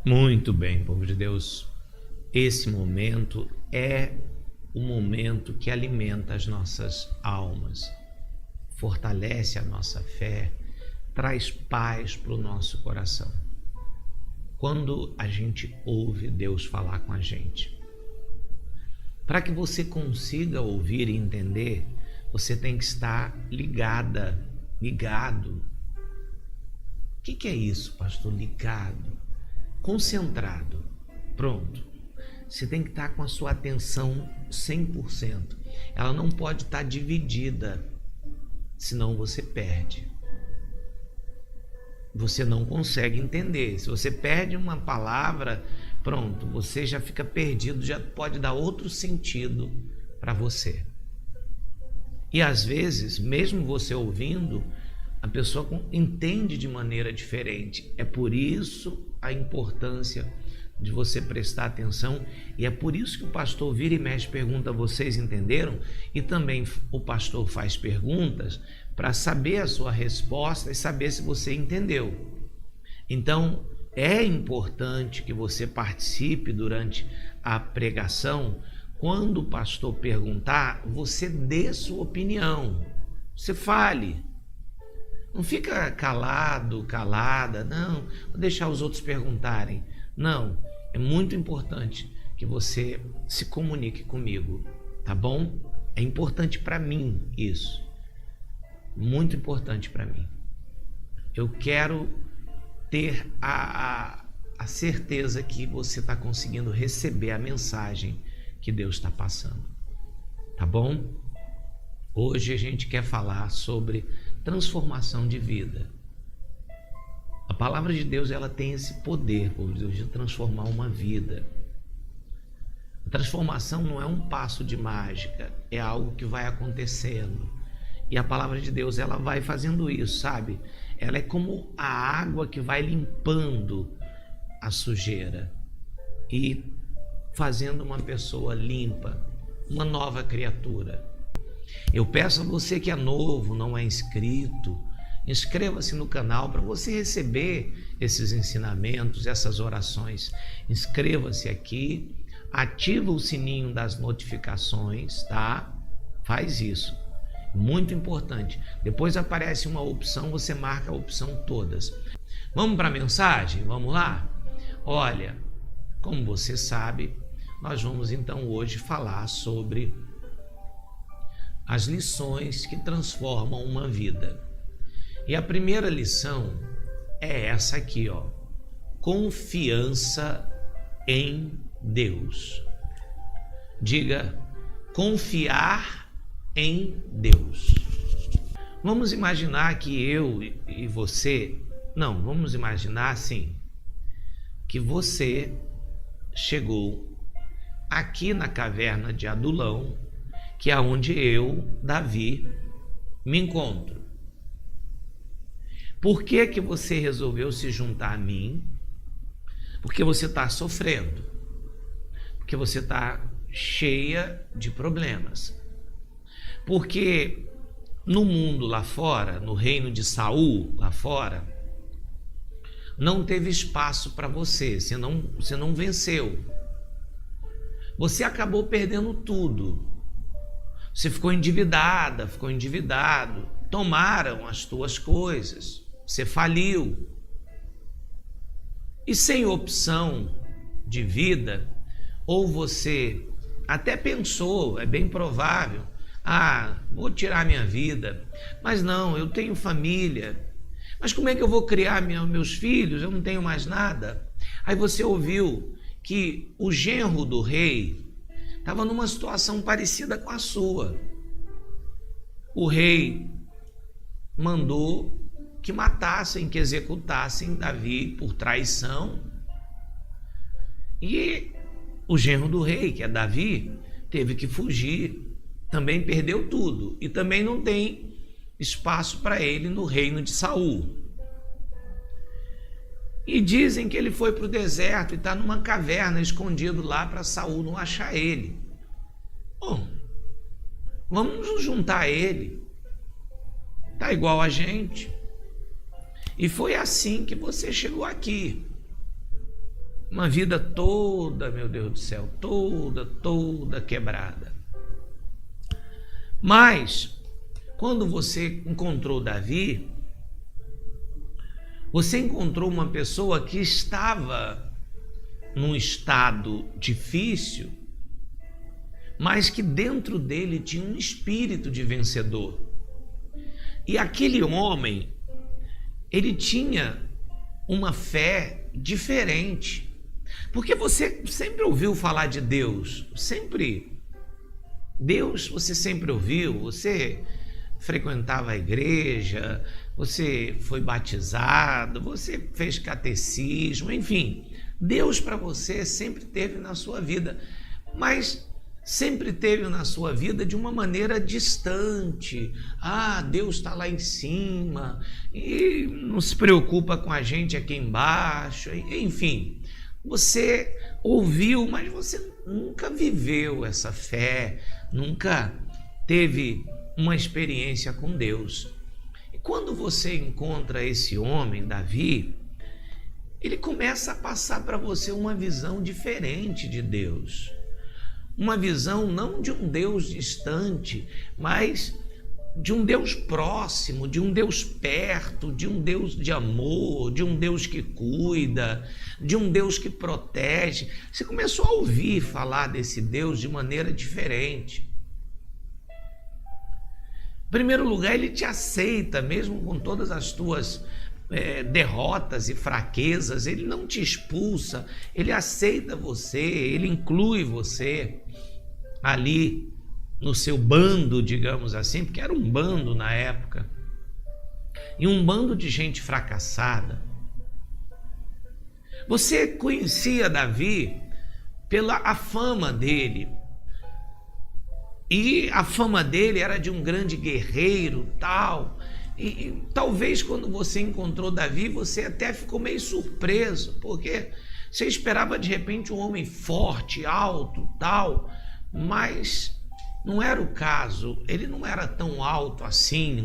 Muito bem, povo de Deus. Esse momento é o momento que alimenta as nossas almas, fortalece a nossa fé, traz paz para o nosso coração. Quando a gente ouve Deus falar com a gente. Para que você consiga ouvir e entender, você tem que estar ligado. O que é isso, pastor? Ligado, concentrado. Pronto. Você tem que estar com a sua atenção 100%. Ela não pode estar dividida, senão você perde. Você não consegue entender. Se você perde uma palavra, pronto, você já fica perdido, já pode dar outro sentido para você. E às vezes, mesmo você ouvindo, a pessoa entende de maneira diferente. É por isso a importância de você prestar atenção, e é por isso que o pastor vira e mexe pergunta: vocês entenderam? E também o pastor faz perguntas para saber a sua resposta e saber se você entendeu. Então é importante que você participe durante a pregação. Quando o pastor perguntar, você dê sua opinião, você fale. Não fica calado, calada, não, vou deixar os outros perguntarem. Não, é muito importante que você se comunique comigo, tá bom? É importante para mim isso, muito importante para mim. Eu quero ter a certeza que você está conseguindo receber a mensagem que Deus está passando, tá bom? Hoje a gente quer falar sobre transformação de vida. A palavra de Deus, ela tem esse poder, povo de Deus, de transformar uma vida. A transformação não é um passo de mágica, é algo que vai acontecendo. E a palavra de Deus, ela vai fazendo isso, sabe? Ela é como a água que vai limpando a sujeira e fazendo uma pessoa limpa, uma nova criatura. Eu peço a você que é novo, não é inscrito, inscreva-se no canal para você receber esses ensinamentos, essas orações. Inscreva-se aqui, ativa o sininho das notificações, tá? Faz isso, muito importante. Depois aparece uma opção, você marca a opção todas. Vamos para a mensagem? Vamos lá? Olha, como você sabe, nós vamos então hoje falar sobre as lições que transformam uma vida. E a primeira lição é essa aqui, ó. Confiança em Deus. Diga: confiar em Deus. Vamos imaginar que eu e você, não, vamos imaginar assim, que você chegou aqui na caverna de Adulão, que é onde eu, Davi, me encontro. Por que que você resolveu se juntar a mim? Porque você está sofrendo. Porque você está cheia de problemas. Porque no mundo lá fora, no reino de Saul lá fora, não teve espaço para você. Você não venceu. Você acabou perdendo tudo. Você ficou endividada, ficou endividado, tomaram as tuas coisas, você faliu. E sem opção de vida, ou você até pensou, é bem provável, vou tirar minha vida, mas não, eu tenho família, mas como é que eu vou criar meus filhos? Eu não tenho mais nada. Aí você ouviu que o genro do rei estava numa situação parecida com a sua. O rei mandou que matassem, que executassem Davi por traição. E o genro do rei, que é Davi, teve que fugir. Também perdeu tudo. E também não tem espaço para ele no reino de Saul. E dizem que ele foi para o deserto e está numa caverna escondido lá para Saul não achar ele. Bom, vamos nos juntar a ele. Está igual a gente. E foi assim que você chegou aqui. uma vida toda, meu Deus do céu, toda quebrada. Mas, quando você encontrou Davi, você encontrou uma pessoa que estava num estado difícil, mas que dentro dele tinha um espírito de vencedor. E aquele homem, ele tinha uma fé diferente. Porque você sempre ouviu falar de Deus, Deus você sempre ouviu, você frequentava a igreja, você foi batizado, você fez catecismo, enfim, Deus para você sempre teve na sua vida, mas sempre teve na sua vida de uma maneira distante. Deus está lá em cima e não se preocupa com a gente aqui embaixo, enfim, você ouviu, mas você nunca viveu essa fé, nunca teve uma experiência com Deus. E quando você encontra esse homem, Davi, ele começa a passar para você uma visão diferente de Deus. Uma visão não de um Deus distante, mas de um Deus próximo, de um Deus perto, de um Deus de amor, de um Deus que cuida, de um Deus que protege. Você começou a ouvir falar desse Deus de maneira diferente. Em primeiro lugar, ele te aceita, mesmo com todas as tuas derrotas e fraquezas, ele não te expulsa, ele aceita você, ele inclui você ali no seu bando, digamos assim, porque era um bando na época, e um bando de gente fracassada. Você conhecia Davi pela fama dele, e a fama dele era de um grande guerreiro, tal. E talvez quando você encontrou Davi, você até ficou meio surpreso, porque você esperava de repente um homem forte, alto, tal, mas não era o caso. Ele não era tão alto assim,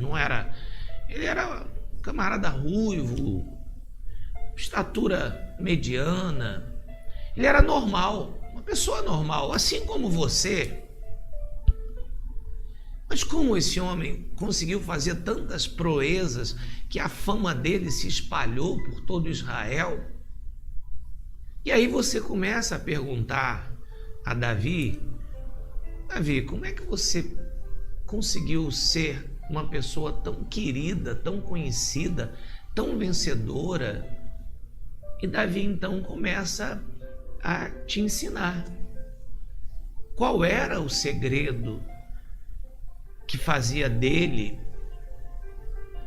ele era um camarada ruivo, estatura mediana, ele era normal, uma pessoa normal, assim como você. Mas como esse homem conseguiu fazer tantas proezas que a fama dele se espalhou por todo Israel? E aí você começa a perguntar a Davi, como é que você conseguiu ser uma pessoa tão querida, tão conhecida, tão vencedora? E Davi então começa a te ensinar qual era o segredo que fazia dele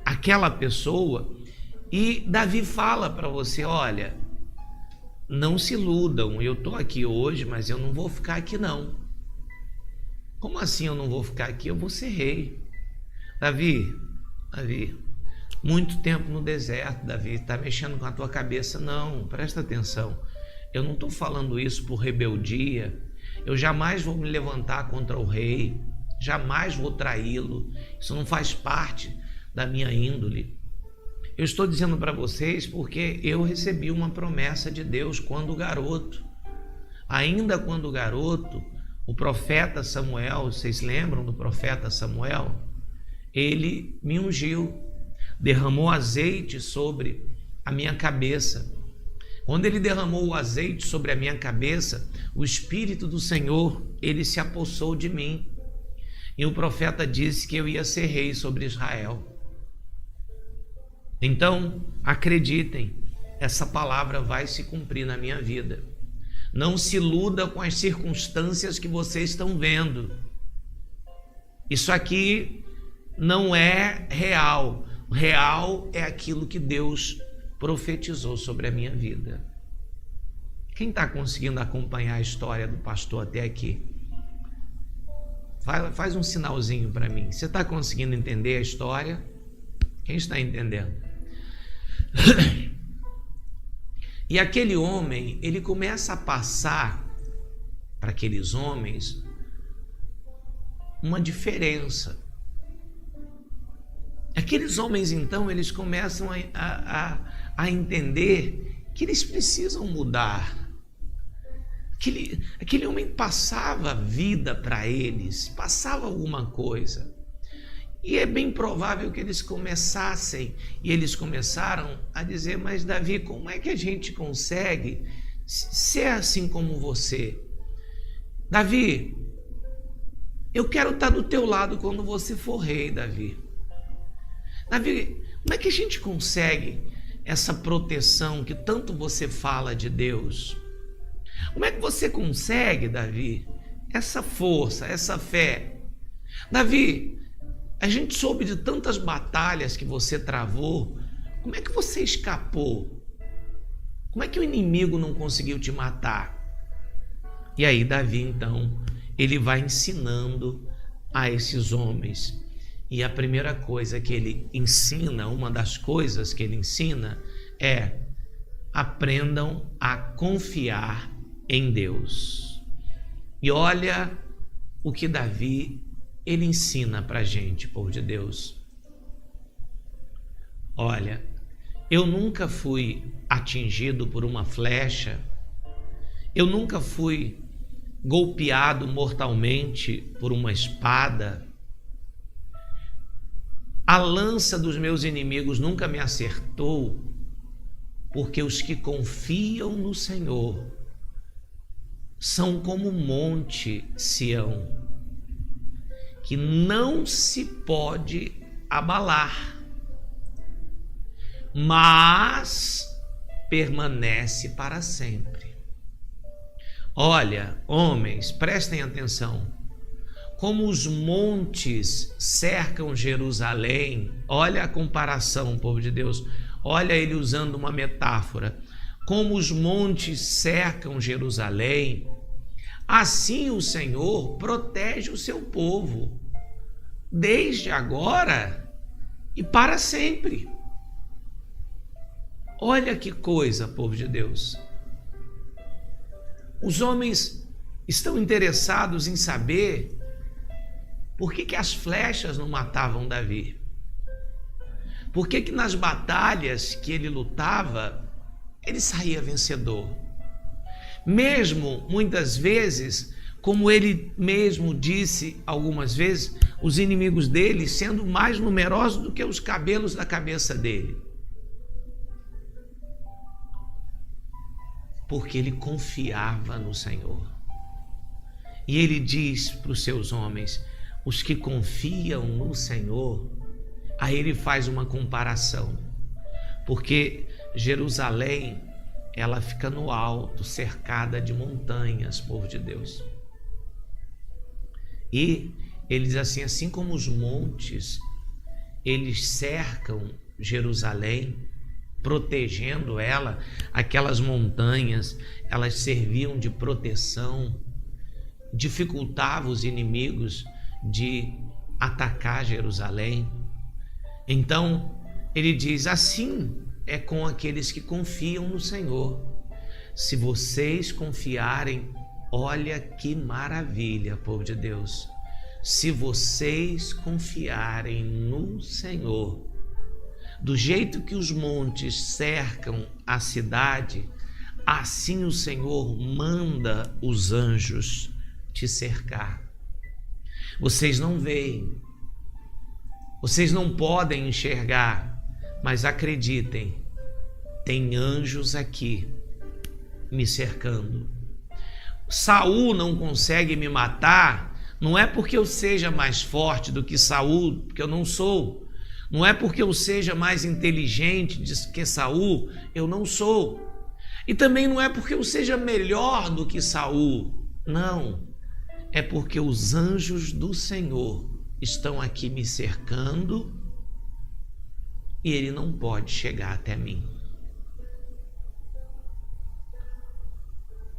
aquela pessoa. E Davi fala para você: olha, não se iludam, eu estou aqui hoje, mas eu não vou ficar aqui não. Como assim eu não vou ficar aqui? Eu vou ser rei. Davi, muito tempo no deserto, Davi, está mexendo com a tua cabeça. Não, presta atenção, eu não estou falando isso por rebeldia, eu jamais vou me levantar contra o rei, jamais vou traí-lo, isso não faz parte da minha índole. Eu estou dizendo para vocês porque eu recebi uma promessa de Deus quando garoto. Ainda quando garoto, o profeta Samuel, vocês lembram do profeta Samuel? Ele me ungiu, derramou azeite sobre a minha cabeça. Quando ele derramou o azeite sobre a minha cabeça, o Espírito do Senhor, ele se apossou de mim. E o profeta disse que eu ia ser rei sobre Israel. Então, acreditem, essa palavra vai se cumprir na minha vida. Não se iluda com as circunstâncias que vocês estão vendo. Isso aqui não é real. Real é aquilo que Deus profetizou sobre a minha vida. Quem está conseguindo acompanhar a história do pastor até aqui? Faz um sinalzinho para mim. Você está conseguindo entender a história? Quem está entendendo? E aquele homem, ele começa a passar para aqueles homens uma diferença. Aqueles homens, então, eles começam a entender que eles precisam mudar. Aquele homem passava vida para eles, passava alguma coisa. E é bem provável que eles começaram a dizer: mas Davi, como é que a gente consegue ser assim como você? Davi, eu quero estar do teu lado quando você for rei, Davi. Davi, como é que a gente consegue essa proteção que tanto você fala de Deus? Como é que você consegue, Davi, essa força, essa fé? Davi, a gente soube de tantas batalhas que você travou. Como é que você escapou? Como é que o inimigo não conseguiu te matar? E aí Davi, então, ele vai ensinando a esses homens. E a primeira coisa que ele ensina, uma das coisas que ele ensina é: aprendam a confiar em Deus. E olha o que Davi ele ensina para a gente, povo de Deus. Olha, eu nunca fui atingido por uma flecha, eu nunca fui golpeado mortalmente por uma espada, a lança dos meus inimigos nunca me acertou, porque os que confiam no Senhor são como o monte Sião, que não se pode abalar, mas permanece para sempre. Olha, homens, prestem atenção. Como os montes cercam Jerusalém, olha a comparação, povo de Deus, olha ele usando uma metáfora. Como os montes cercam Jerusalém, assim o Senhor protege o seu povo, desde agora e para sempre. Olha que coisa, povo de Deus. Os homens estão interessados em saber por que as flechas não matavam Davi. Por que nas batalhas que ele lutava, ele saía vencedor. Mesmo, muitas vezes, como ele mesmo disse algumas vezes, os inimigos dele sendo mais numerosos do que os cabelos da cabeça dele. Porque ele confiava no Senhor. E ele diz para os seus homens: os que confiam no Senhor. Aí ele faz uma comparação, porque Jerusalém, ela fica no alto, cercada de montanhas, povo de Deus. E ele diz assim como os montes, eles cercam Jerusalém, protegendo ela, aquelas montanhas, elas serviam de proteção, dificultavam os inimigos de atacar Jerusalém. Então, ele diz: assim é com aqueles que confiam no Senhor. Se vocês confiarem, olha que maravilha, povo de Deus. Se vocês confiarem no Senhor, do jeito que os montes cercam a cidade, assim o Senhor manda os anjos te cercar. Vocês não veem, vocês não podem enxergar, mas acreditem, tem anjos aqui me cercando. Saul não consegue me matar, não é porque eu seja mais forte do que Saul, porque eu não sou. Não é porque eu seja mais inteligente do que Saul, eu não sou. E também não é porque eu seja melhor do que Saul, não. É porque os anjos do Senhor estão aqui me cercando e ele não pode chegar até mim.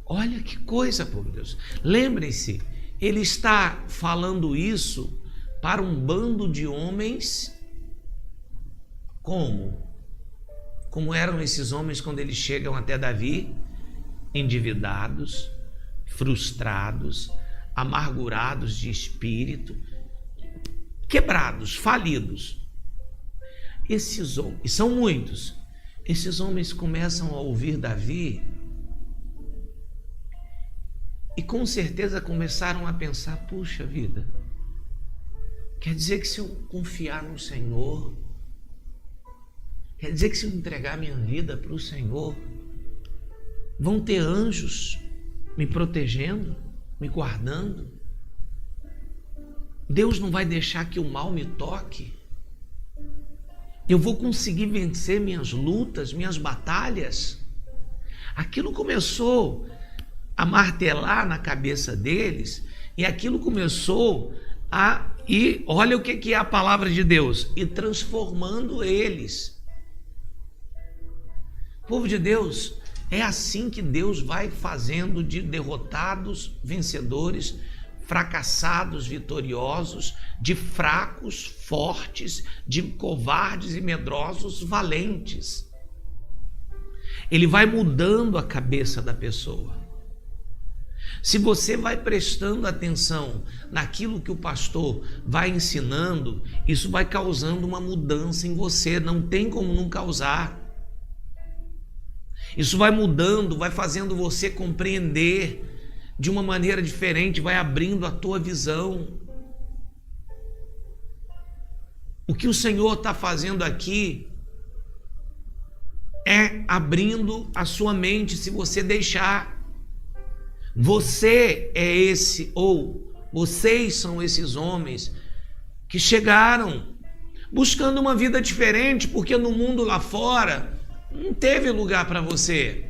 Olha que coisa, povo de Deus. Lembrem-se, ele está falando isso para um bando de homens. Como eram esses homens quando eles chegam até Davi? Endividados, frustrados, amargurados de espírito, quebrados, falidos. Esses homens, e são muitos, esses homens começam a ouvir Davi E com certeza começaram a pensar: puxa vida, quer dizer que se eu confiar no Senhor, quer dizer que se eu entregar minha vida para o Senhor, vão ter anjos me protegendo, me guardando? Deus não vai deixar que o mal me toque? Eu vou conseguir vencer minhas lutas, minhas batalhas? Aquilo começou a martelar na cabeça deles, e aquilo começou e olha o que é a palavra de Deus, e transformando eles. Povo de Deus, é assim que Deus vai fazendo de derrotados vencedores, fracassados vitoriosos, de fracos fortes, de covardes e medrosos valentes. Ele vai mudando a cabeça da pessoa. Se você vai prestando atenção naquilo que o pastor vai ensinando, isso vai causando uma mudança em você, não tem como não causar. Isso vai mudando, vai fazendo você compreender de uma maneira diferente, vai abrindo a tua visão. O que o Senhor está fazendo aqui é abrindo a sua mente, se você deixar. Você é esse, ou vocês são esses homens que chegaram buscando uma vida diferente, porque no mundo lá fora não teve lugar para você.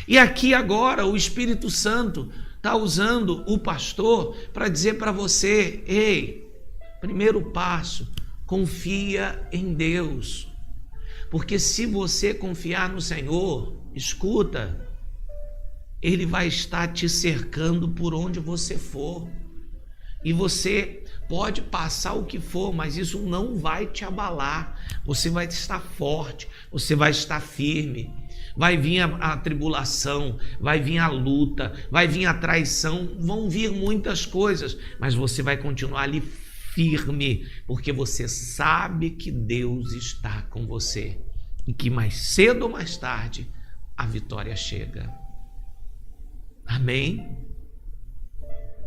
E aqui agora o Espírito Santo está usando o pastor para dizer para você: ei, primeiro passo, confia em Deus. Porque se você confiar no Senhor, escuta, Ele vai estar te cercando por onde você for. E você pode passar o que for, mas isso não vai te abalar. Você vai estar forte, você vai estar firme. Vai vir a tribulação, vai vir a luta, vai vir a traição, vão vir muitas coisas, mas você vai continuar ali firme, porque você sabe que Deus está com você e que mais cedo ou mais tarde a vitória chega. Amém?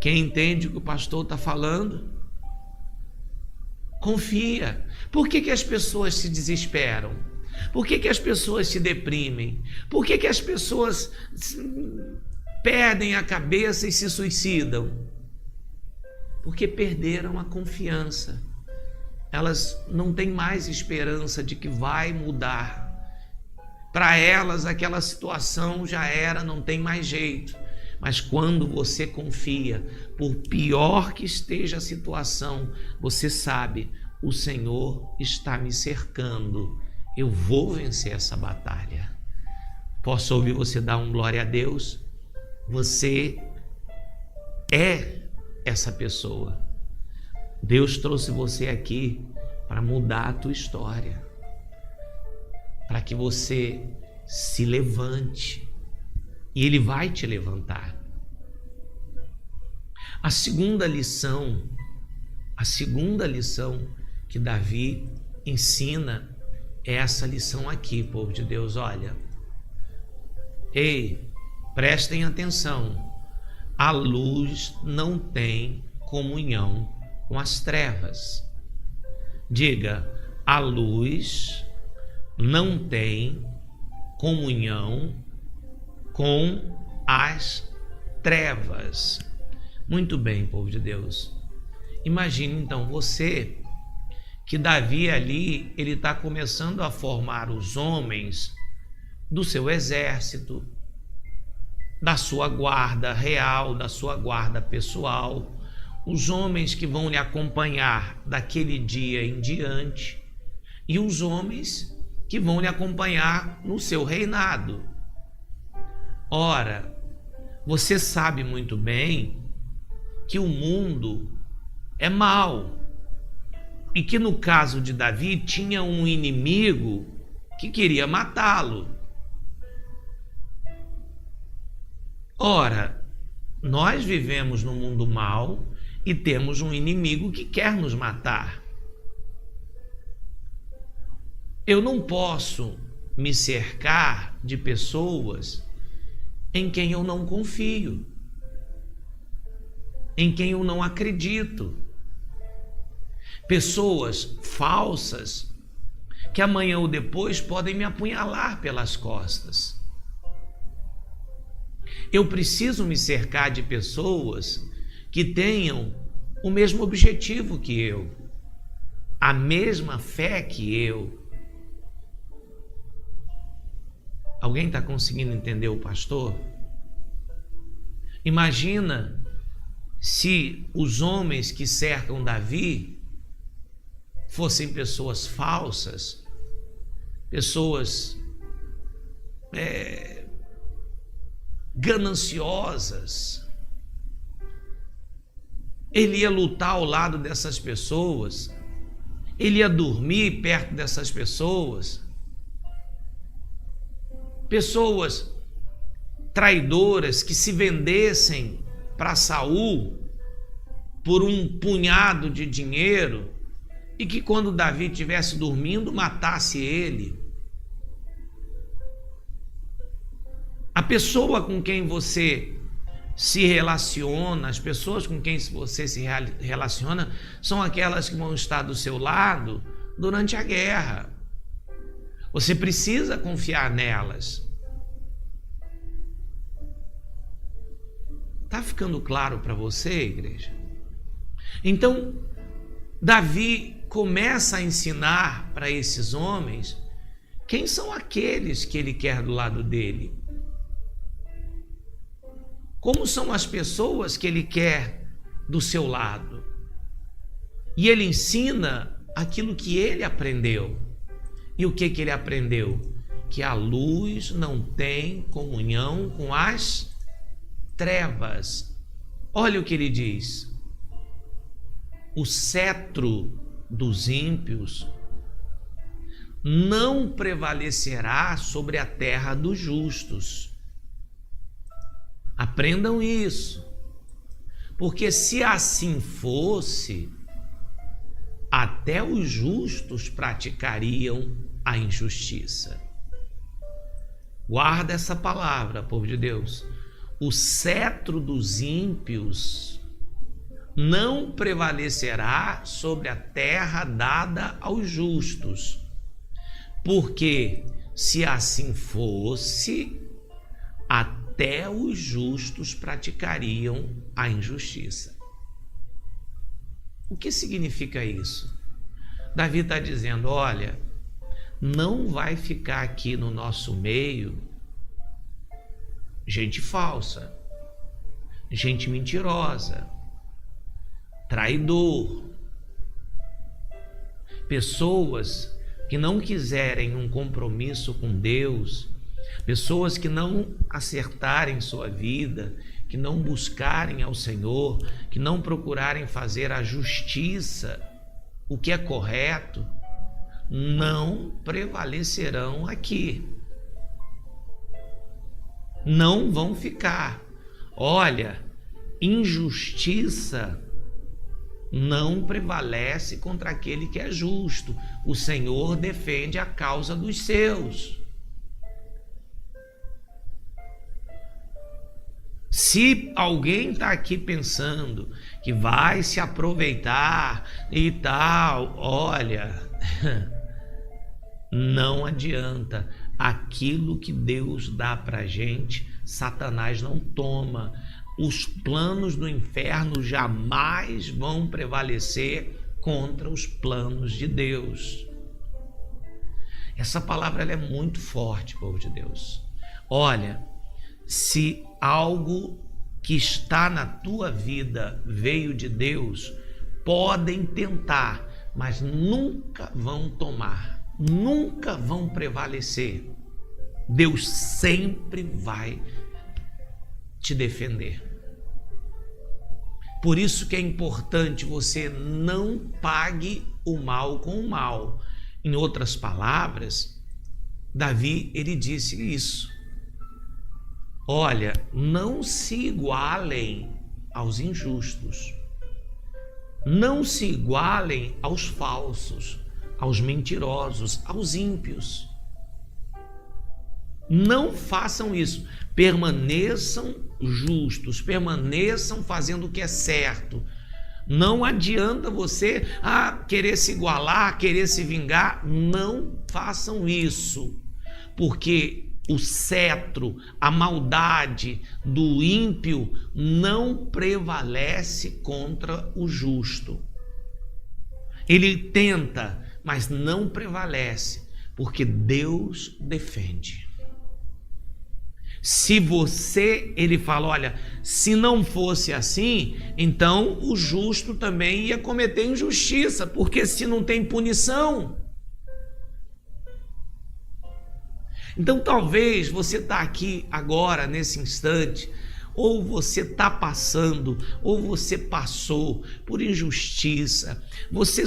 Quem entende o que o pastor está falando? Confia. Por que as pessoas se desesperam? Por que as pessoas se deprimem? Por que as pessoas perdem a cabeça e se suicidam? Porque perderam a confiança. Elas não têm mais esperança de que vai mudar. Para elas, aquela situação já era, não tem mais jeito. Mas quando você confia, por pior que esteja a situação, você sabe, o Senhor está me cercando. Eu vou vencer essa batalha. Posso ouvir você dar um glória a Deus? Você é essa pessoa. Deus trouxe você aqui para mudar a tua história, para que você se levante, e Ele vai te levantar. A segunda lição que Davi ensina é essa lição aqui, povo de Deus. Olha, ei, prestem atenção, a luz não tem comunhão com as trevas. Diga, a luz não tem comunhão com as trevas. Muito bem, povo de Deus. Imagine então você, que Davi ali, ele está começando a formar os homens do seu exército, da sua guarda real, da sua guarda pessoal, os homens que vão lhe acompanhar daquele dia em diante, e os homens que vão lhe acompanhar no seu reinado. Ora, você sabe muito bem que o mundo é mau, e que no caso de Davi tinha um inimigo que queria matá-lo. Ora, nós vivemos num mundo mau e temos um inimigo que quer nos matar. Eu não posso me cercar de pessoas em quem eu não confio, em quem eu não acredito. Pessoas falsas que amanhã ou depois podem me apunhalar pelas costas. Eu preciso me cercar de pessoas que tenham o mesmo objetivo que eu, a mesma fé que eu. Alguém está conseguindo entender o pastor? Imagina se os homens que cercam Davi fossem pessoas falsas, pessoas gananciosas. Ele ia lutar ao lado dessas pessoas, ele ia dormir perto dessas pessoas, pessoas traidoras que se vendessem para Saul por um punhado de dinheiro e que quando Davi estivesse dormindo matasse ele. A pessoa com quem você se relaciona, as pessoas com quem você se relaciona são aquelas que vão estar do seu lado durante a guerra. Você precisa confiar nelas. Está ficando claro para você, igreja? Então, Davi começa a ensinar para esses homens quem são aqueles que ele quer do lado dele. Como são as pessoas que ele quer do seu lado? E ele ensina aquilo que ele aprendeu. E o que ele aprendeu? Que a luz não tem comunhão com as trevas. Olha o que ele diz: o cetro dos ímpios não prevalecerá sobre a terra dos justos. Aprendam isso, porque se assim fosse, até os justos praticariam a injustiça. Guarda essa palavra, povo de Deus. O cetro dos ímpios não prevalecerá sobre a terra dada aos justos, porque se assim fosse, até os justos praticariam a injustiça. O que significa isso? Davi está dizendo: olha, não vai ficar aqui no nosso meio gente falsa, gente mentirosa, traidor, pessoas que não quiserem um compromisso com Deus, pessoas que não acertarem sua vida, que não buscarem ao Senhor, que não procurarem fazer a justiça, o que é correto, não prevalecerão aqui. Não vão ficar. Olha, injustiça não prevalece contra aquele que é justo. O Senhor defende a causa dos seus. Se alguém está aqui pensando que vai se aproveitar e tal, olha, não adianta. Aquilo que Deus dá para a gente, Satanás não toma. Os planos do inferno jamais vão prevalecer contra os planos de Deus. Essa palavra ela é muito forte, povo de Deus. Olha, se algo que está na tua vida veio de Deus, podem tentar, mas nunca vão tomar, nunca vão prevalecer. Deus sempre vai te defender. Por isso que é importante você não pague o mal com o mal. Em outras palavras, Davi, ele disse isso. Olha, não se igualem aos injustos. Não se igualem aos falsos, aos mentirosos, aos ímpios. Não façam isso. Permaneçam justos, permaneçam fazendo o que é certo. Não adianta você querer se igualar, querer se vingar. Não façam isso, porque o cetro, a maldade do ímpio não prevalece contra o justo. Ele tenta, mas não prevalece, porque Deus defende. Se ele fala, olha, se não fosse assim, então o justo também ia cometer injustiça, porque se não tem punição. Então talvez você está aqui agora, nesse instante, ou você está passando, ou você passou por injustiça, você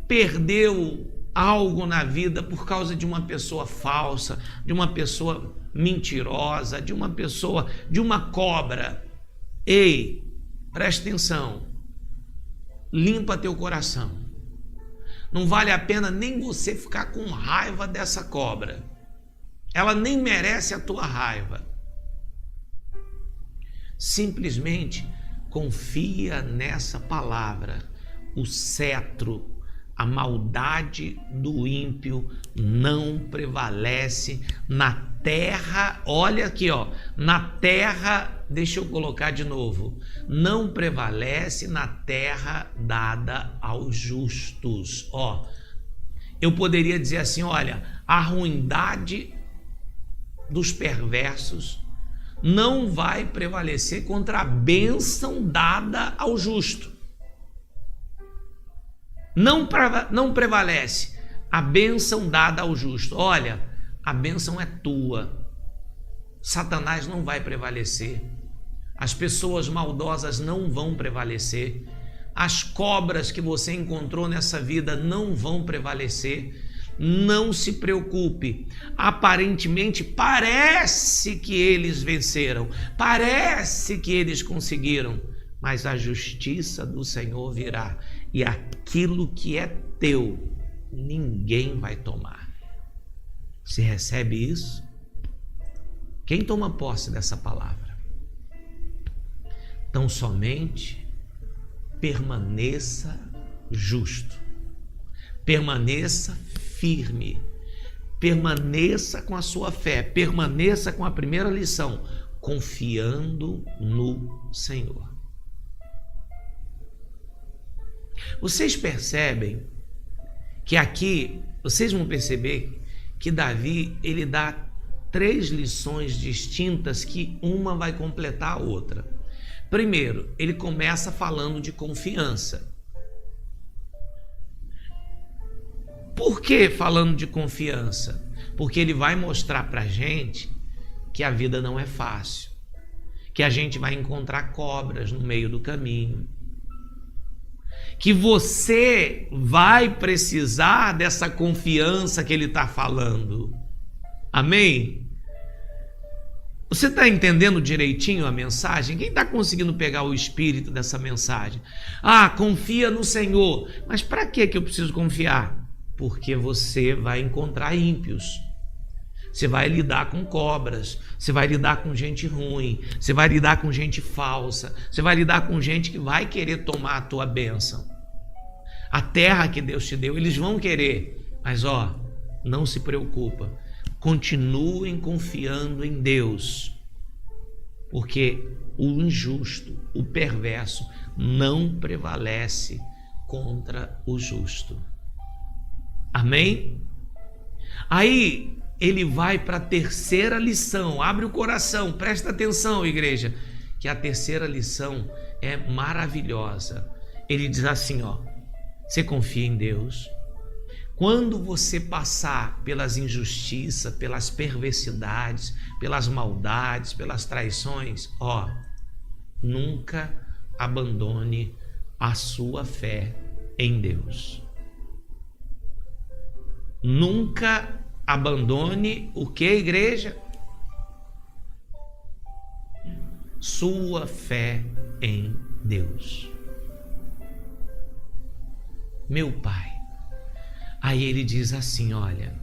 perdeu algo na vida por causa de uma pessoa falsa, de uma pessoa mentirosa, de uma cobra. Ei, presta atenção, limpa teu coração. Não vale a pena nem você ficar com raiva dessa cobra. Ela nem merece a tua raiva. Simplesmente confia nessa palavra. O cetro, a maldade do ímpio não prevalece na terra. Olha aqui, na terra, deixa eu colocar de novo, não prevalece na terra dada aos justos. Eu poderia dizer assim, olha, a ruindade dos perversos não vai prevalecer contra a bênção dada ao justo. Não prevalece a bênção dada ao justo. Olha, a bênção é tua. Satanás não vai prevalecer. As pessoas maldosas não vão prevalecer. As cobras que você encontrou nessa vida não vão prevalecer. Não se preocupe. Aparentemente parece que eles venceram, parece que eles conseguiram, mas a justiça do Senhor virá e aquilo que é teu ninguém vai tomar. Você recebe isso? Quem toma posse dessa palavra? Então somente permaneça justo, permaneça firme, permaneça com a sua fé, permaneça com a primeira lição, confiando no Senhor. Vocês percebem que aqui, vocês vão perceber que Davi, ele dá 3 lições distintas que uma vai completar a outra. Primeiro, ele começa falando de confiança. Por que falando de confiança? Porque ele vai mostrar pra gente que a vida não é fácil, que a gente vai encontrar cobras no meio do caminho, que você vai precisar dessa confiança que ele está falando. Amém? Você está entendendo direitinho a mensagem? Quem está conseguindo pegar o espírito dessa mensagem? Confia no Senhor. Mas para que eu preciso confiar? Porque você vai encontrar ímpios. Você vai lidar com cobras, você vai lidar com gente ruim, você vai lidar com gente falsa, você vai lidar com gente que vai querer tomar a tua bênção. A terra que Deus te deu, eles vão querer, mas não se preocupa, continuem confiando em Deus, porque o injusto, o perverso, não prevalece contra o justo. Amém? Aí ele vai para a terceira lição. Abre o coração, presta atenção, igreja, que a terceira lição é maravilhosa. Ele diz assim, você confia em Deus? Quando você passar pelas injustiças, pelas perversidades, pelas maldades, pelas traições, nunca abandone a sua fé em Deus. Nunca abandone o que, igreja? Sua fé em Deus. Meu Pai. Aí ele diz assim, olha,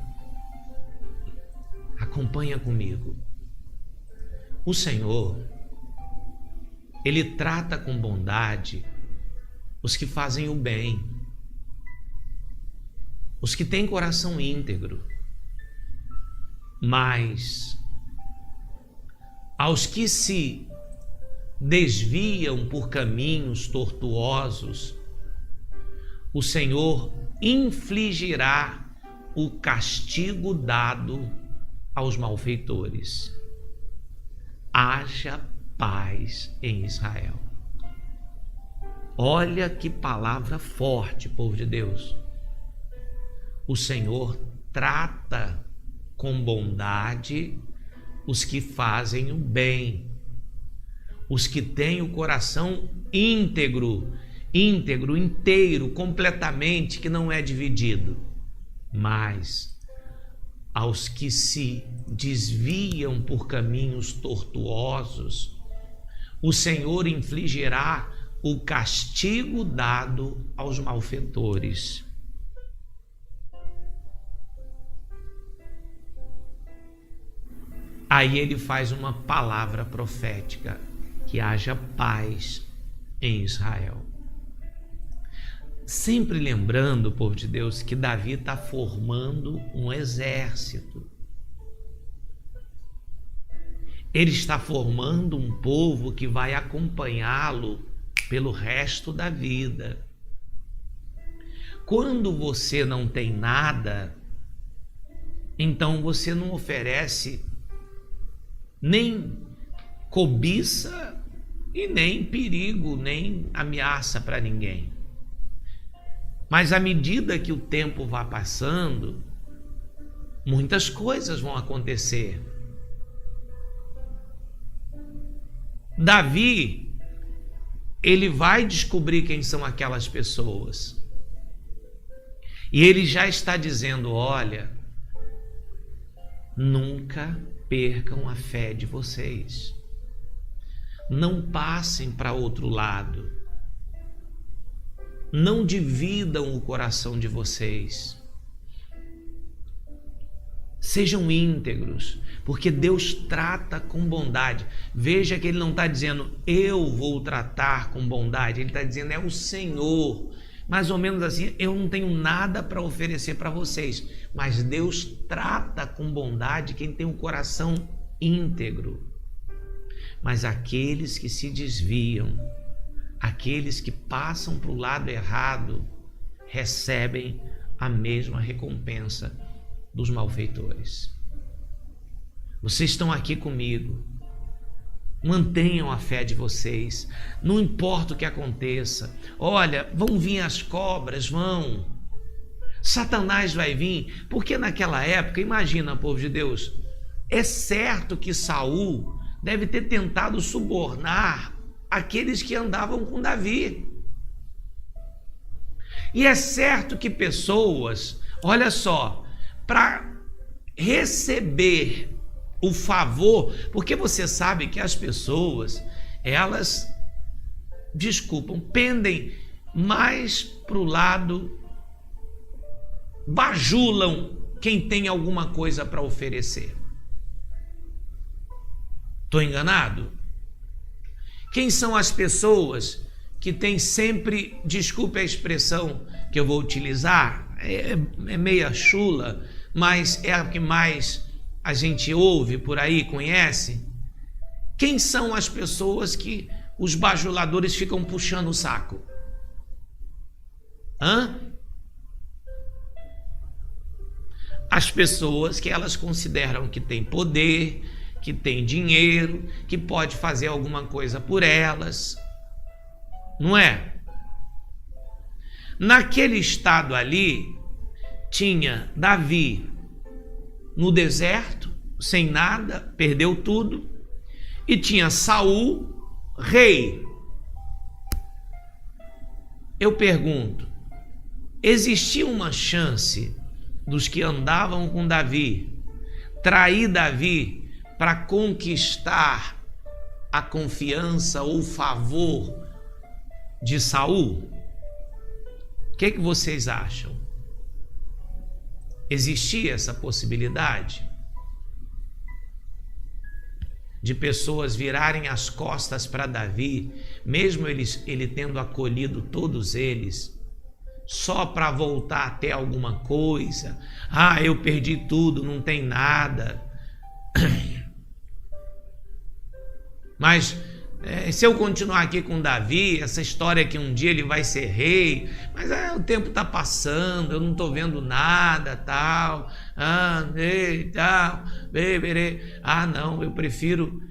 acompanha comigo. O Senhor, Ele trata com bondade os que fazem o bem, os que têm coração íntegro, mas aos que se desviam por caminhos tortuosos, o Senhor infligirá o castigo dado aos malfeitores. Haja paz em Israel. Olha que palavra forte, povo de Deus. O Senhor trata com bondade os que fazem o bem, os que têm o coração íntegro, inteiro, completamente, que não é dividido. Mas aos que se desviam por caminhos tortuosos, o Senhor infligirá o castigo dado aos malfeitores. Aí ele faz uma palavra profética: que haja paz em Israel. Sempre lembrando, povo de Deus, que Davi está formando um exército. Ele está formando um povo que vai acompanhá-lo pelo resto da vida. Quando você não tem nada, então você não oferece nem cobiça e nem perigo, nem ameaça para ninguém. Mas à medida que o tempo vai passando, muitas coisas vão acontecer. Davi, ele vai descobrir quem são aquelas pessoas. E ele já está dizendo: olha, nunca percam a fé de vocês. Não passem para outro lado. Não dividam o coração de vocês. Sejam íntegros, porque Deus trata com bondade. Veja que ele não está dizendo eu vou tratar com bondade, ele está dizendo é o Senhor. Mais ou menos assim, eu não tenho nada para oferecer para vocês, mas Deus trata com bondade quem tem um coração íntegro. Mas aqueles que se desviam, aqueles que passam para o lado errado, recebem a mesma recompensa dos malfeitores. Vocês estão aqui comigo. Mantenham a fé de vocês. Não importa o que aconteça. Olha, vão vir as cobras, vão. Satanás vai vir. Porque naquela época, imagina, povo de Deus, é certo que Saul deve ter tentado subornar aqueles que andavam com Davi. E é certo que pessoas, olha só, para receber o favor, porque você sabe que as pessoas, elas, pendem mais para o lado, bajulam quem tem alguma coisa para oferecer. Estou enganado? Quem são as pessoas que têm sempre, desculpe a expressão que eu vou utilizar, é meia chula, mas é a que mais a gente ouve por aí, conhece? Quem são as pessoas que os bajuladores ficam puxando o saco? As pessoas que elas consideram que têm poder, que tem dinheiro, que pode fazer alguma coisa por elas, não é? Naquele estado ali, tinha Davi no deserto, sem nada, perdeu tudo, e tinha Saul, rei. Eu pergunto, existia uma chance dos que andavam com Davi trair Davi para conquistar a confiança ou favor de Saul? O que vocês acham? Existia essa possibilidade? de pessoas virarem as costas para Davi, mesmo ele tendo acolhido todos eles, só para voltar a ter alguma coisa. Ah, eu perdi tudo, não tem nada. Mas se eu continuar aqui com Davi, essa história que um dia ele vai ser rei, mas o tempo está passando, eu não estou vendo nada, tal, não, eu prefiro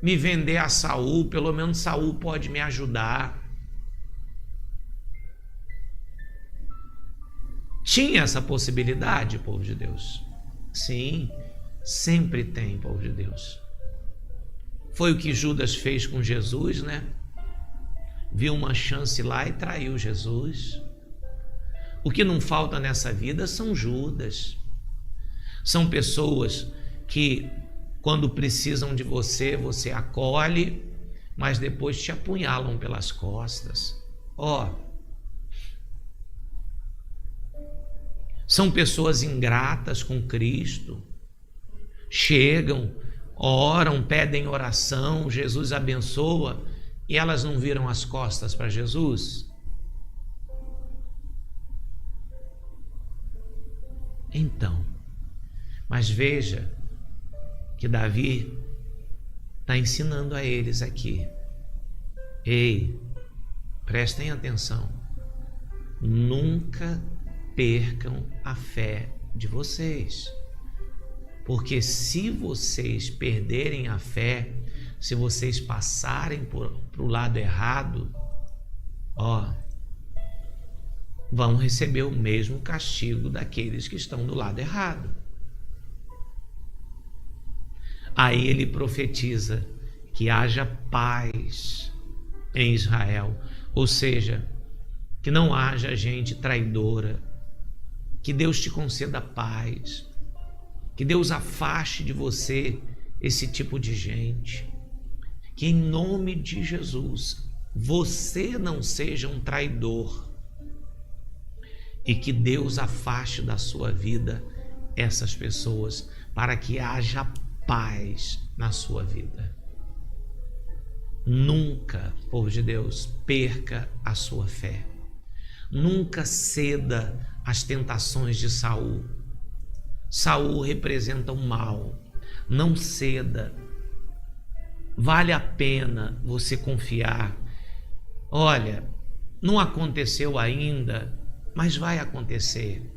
me vender a Saul, pelo menos Saul pode me ajudar. Tinha essa possibilidade, povo de Deus? Sim, sempre tem, povo de Deus. Foi o que Judas fez com Jesus, né? Viu uma chance lá e traiu Jesus. O que não falta nessa vida são Judas. São pessoas que, quando precisam de você, você acolhe, mas depois te apunhalam pelas costas. São pessoas ingratas com Cristo. Chegam, oram, pedem oração, Jesus abençoa, e elas não viram as costas para Jesus? Então, mas veja que Davi está ensinando a eles aqui. Ei, prestem atenção, nunca percam a fé de vocês. Porque se vocês perderem a fé, se vocês passarem para o lado errado, vão receber o mesmo castigo daqueles que estão do lado errado. Aí ele profetiza que haja paz em Israel, ou seja, que não haja gente traidora, que Deus te conceda paz, que Deus afaste de você esse tipo de gente, que em nome de Jesus você não seja um traidor e que Deus afaste da sua vida essas pessoas para que haja paz na sua vida. Nunca, povo de Deus, perca a sua fé. Nunca ceda às tentações de Saul. Saul representa o mal. Não ceda. Vale a pena você confiar. Olha, não aconteceu ainda, mas vai acontecer.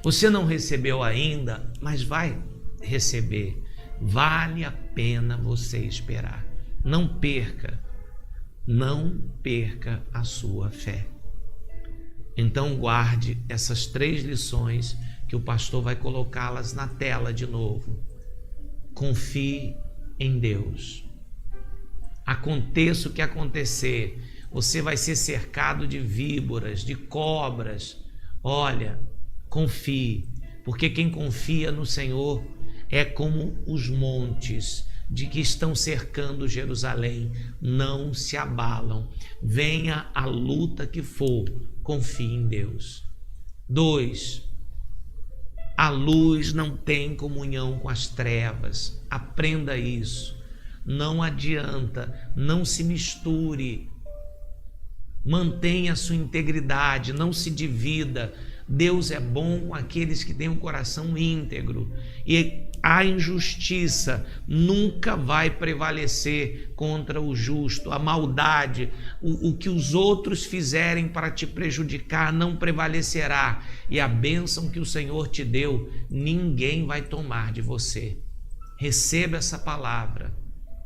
Você não recebeu ainda, mas vai receber. Vale a pena você esperar. Não perca a sua fé. Então guarde essas 3 lições que o pastor vai colocá-las na tela de novo. Confie em Deus. Aconteça o que acontecer, você vai ser cercado de víboras, de cobras. Olha, confie, porque quem confia no Senhor é como os montes de que estão cercando Jerusalém, não se abalam. Venha a luta que for, confie em Deus. 2. A luz não tem comunhão com as trevas. Aprenda isso. Não adianta, não se misture. Mantenha a sua integridade, não se divida. Deus é bom com aqueles que têm um coração íntegro. E a injustiça nunca vai prevalecer contra o justo. A maldade, o que os outros fizerem para te prejudicar não prevalecerá. E a bênção que o Senhor te deu, ninguém vai tomar de você. Receba essa palavra.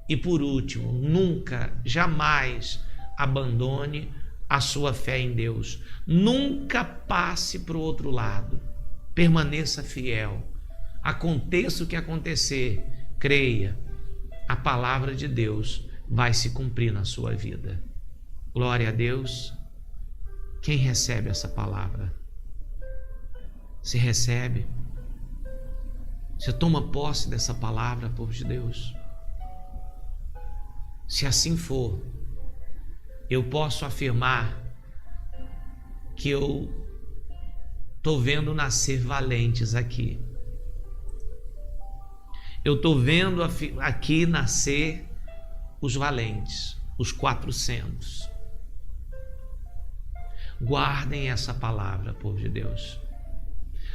E por último, nunca, jamais abandone a sua fé em Deus. Nunca passe para o outro lado. Permaneça fiel. Aconteça o que acontecer, creia, a palavra de Deus vai se cumprir na sua vida. Glória a Deus. Quem recebe essa palavra? Se recebe? Você toma posse dessa palavra, povo de Deus? Se assim for, eu posso afirmar que eu estou vendo nascer valentes aqui. Eu estou vendo aqui nascer os valentes, os 400. Guardem essa palavra, povo de Deus.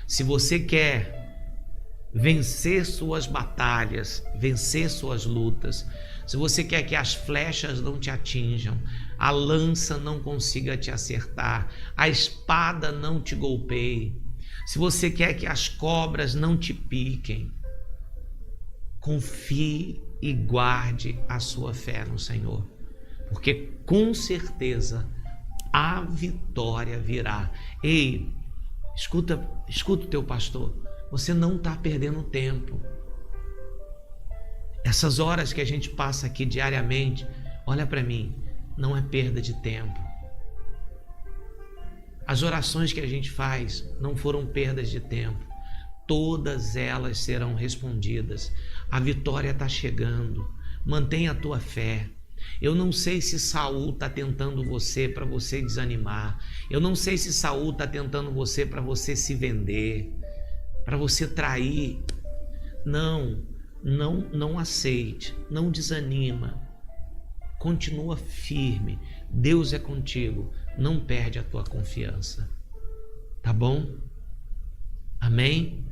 Se você quer vencer suas batalhas, vencer suas lutas, se você quer que as flechas não te atinjam, a lança não consiga te acertar, a espada não te golpeie, se você quer que as cobras não te piquem, confie e guarde a sua fé no Senhor, porque com certeza a vitória virá. Ei, escuta o teu pastor, você não está perdendo tempo. Essas horas que a gente passa aqui diariamente, olha para mim, não é perda de tempo. As orações que a gente faz não foram perdas de tempo. Todas elas serão respondidas. A vitória está chegando. Mantenha a tua fé. Eu não sei se Saul está tentando você para você desanimar. Eu não sei se Saul está tentando você para você se vender, para você trair. Não aceite, não desanima. Continua firme. Deus é contigo. Não perde a tua confiança. Tá bom? Amém?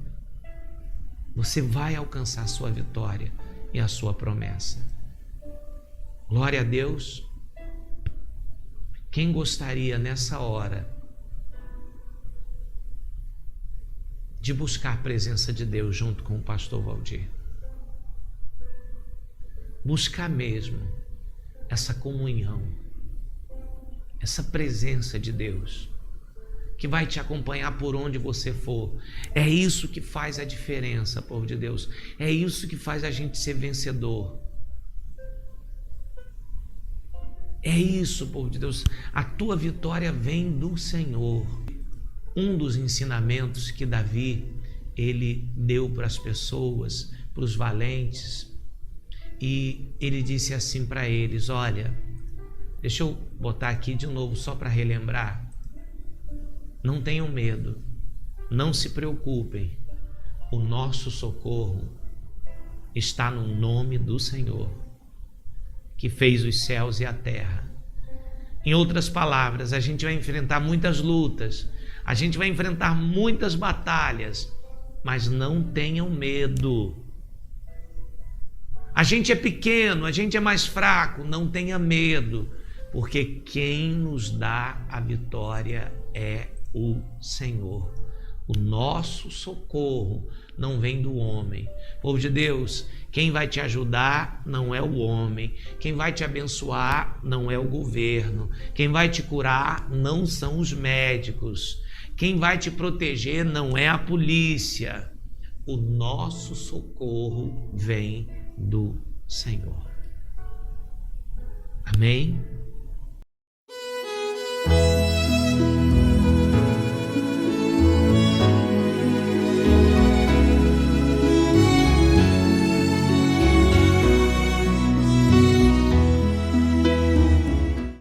Você vai alcançar a sua vitória e a sua promessa. Glória a Deus. Quem gostaria nessa hora de buscar a presença de Deus junto com o pastor Valdir? Buscar mesmo essa comunhão, essa presença de Deus que vai te acompanhar por onde você for. É isso que faz a diferença, povo de Deus. É isso que faz a gente ser vencedor. É isso, povo de Deus. A tua vitória vem do Senhor. Um dos ensinamentos que Davi, ele deu para as pessoas, para os valentes, e ele disse assim para eles: olha, deixa eu botar aqui de novo só para relembrar. Não tenham medo, não se preocupem, o nosso socorro está no nome do Senhor, que fez os céus e a terra. Em outras palavras, a gente vai enfrentar muitas lutas, a gente vai enfrentar muitas batalhas, mas não tenham medo. A gente é pequeno, a gente é mais fraco, não tenha medo, porque quem nos dá a vitória é o Senhor. O nosso socorro não vem do homem. Povo de Deus, quem vai te ajudar não é o homem. Quem vai te abençoar não é o governo. Quem vai te curar não são os médicos. Quem vai te proteger não é a polícia. O nosso socorro vem do Senhor. Amém?